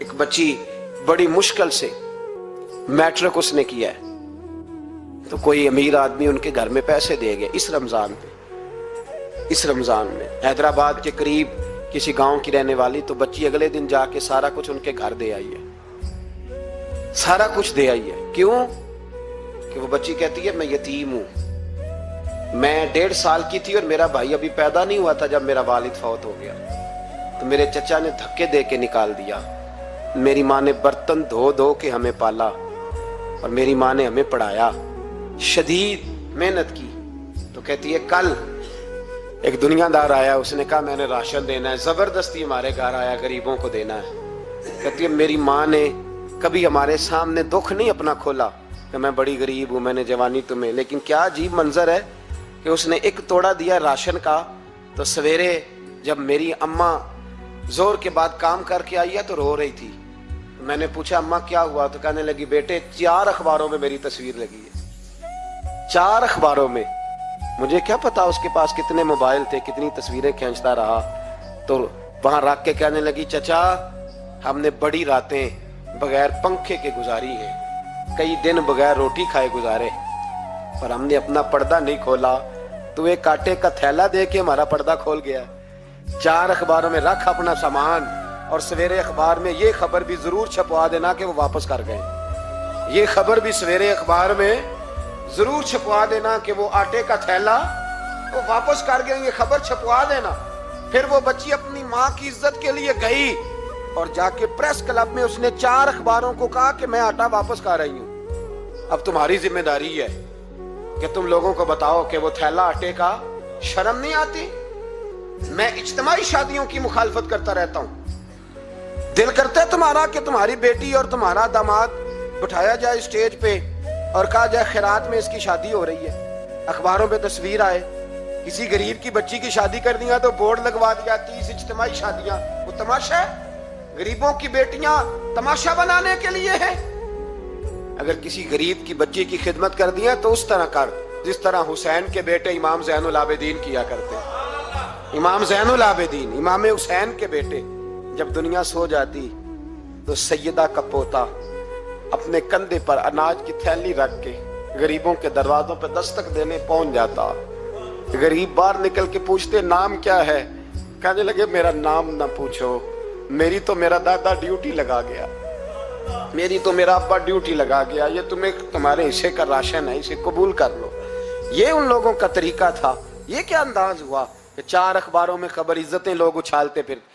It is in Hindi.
एक बच्ची बड़ी मुश्किल से मैट्रिक उसने किया है, तो कोई अमीर आदमी उनके घर में पैसे दे गए इस रमजान में हैदराबाद के करीब किसी गांव की रहने वाली, तो बच्ची अगले दिन जाके सारा कुछ उनके घर दे आई है, सारा कुछ दे आई है। क्यों? कि वो बच्ची कहती है मैं यतीम हूं, मैं 1.5 साल की थी और मेरा भाई अभी पैदा नहीं हुआ था जब मेरा वालिद फौत हो गया, तो मेरे चचा ने धक्के दे के निकाल दिया। मेरी माँ ने बर्तन धो धो के हमें पाला और मेरी माँ ने हमें पढ़ाया, शदीद मेहनत की। तो कहती है कल एक दुनियादार आया, उसने कहा मैंने राशन देना है, जबरदस्ती हमारे घर आया, गरीबों को देना है। कहती है मेरी माँ ने कभी हमारे सामने दुख नहीं अपना खोला कि मैं बड़ी गरीब हूं, मैंने जवानी तुम्हें, लेकिन क्या अजीब मंजर है कि उसने एक तोड़ा दिया राशन का, तो सवेरे जब मेरी अम्मा जोर के बाद काम करके आई है तो रो रही थी। तो मैंने पूछा अम्मा क्या हुआ? तो कहने लगी बेटे 4 अखबारों में मेरी तस्वीर लगी है, 4 अखबारों में। मुझे क्या पता उसके पास कितने मोबाइल थे, कितनी तस्वीरें खींचता रहा। तो वहां रख के कहने लगी चचा हमने बड़ी रातें बगैर पंखे के गुजारी है, कई दिन बगैर रोटी खाए गुजारे, पर हमने अपना पर्दा नहीं खोला, तो एक कांटे का थैला दे के हमारा पर्दा खोल गया। 4 अखबारों में रख अपना सामान और सवेरे अखबार में ये खबर भी जरूर छपवा देना कि वो वापस कर गए। ये खबर भी सवेरे अखबार में जरूर छपवा देना कि वो आटे का थैला वो वापस कर गए, ये खबर छपवा देना। फिर वो बच्ची अपनी माँ की इज्जत के लिए गई और जाके प्रेस क्लब में उसने 4 अखबारों को कहा कि मैं आटा वापस कर रही हूं। अब तुम्हारी जिम्मेदारी है कि तुम लोगों को बताओ कि वो थैला आटे का, शर्म नहीं आती? मैं इज्तिमाई शादियों की मुखालफत करता रहता हूं। दिल करता है तुम्हारा कि तुम्हारी बेटी और तुम्हारा दामाद बिठाया जाए स्टेज पे और कहा जाए खैरात में इसकी शादी हो रही है, अखबारों पे तस्वीर आए, किसी गरीब की बच्ची की शादी कर दिया तो बोर्ड लगवा दिया 30 इज्तिमाई शादियां। वो तमाशा है? गरीबों की बेटियां तमाशा बनाने के लिए है? अगर किसी गरीब की बच्ची की खिदमत कर दिया तो उस तरह कर जिस तरह हुसैन के बेटे इमाम ज़ैनुल आबिदीन किया करते। इमाम ज़ैनुल आबिदीन, इमाम हुसैन के बेटे, जब दुनिया सो जाती तो सैयदा का पोता अपने कंधे पर अनाज की थैली रख के गरीबों के दरवाजों पर दस्तक देने पहुंच जाता। गरीब बाहर निकल के पूछते नाम क्या है? कहने लगे मेरा नाम ना पूछो, मेरी तो मेरा दादा ड्यूटी लगा गया, मेरी तो मेरा अब्बा ड्यूटी लगा गया, ये तुम्हें तुम्हारे हिस्से का राशन है, इसे कबूल कर लो। ये उन लोगों का तरीका था। ये क्या अंदाज हुआ कि 4 अखबारों में खबर, इज्जतें लोग उछालते फिरते।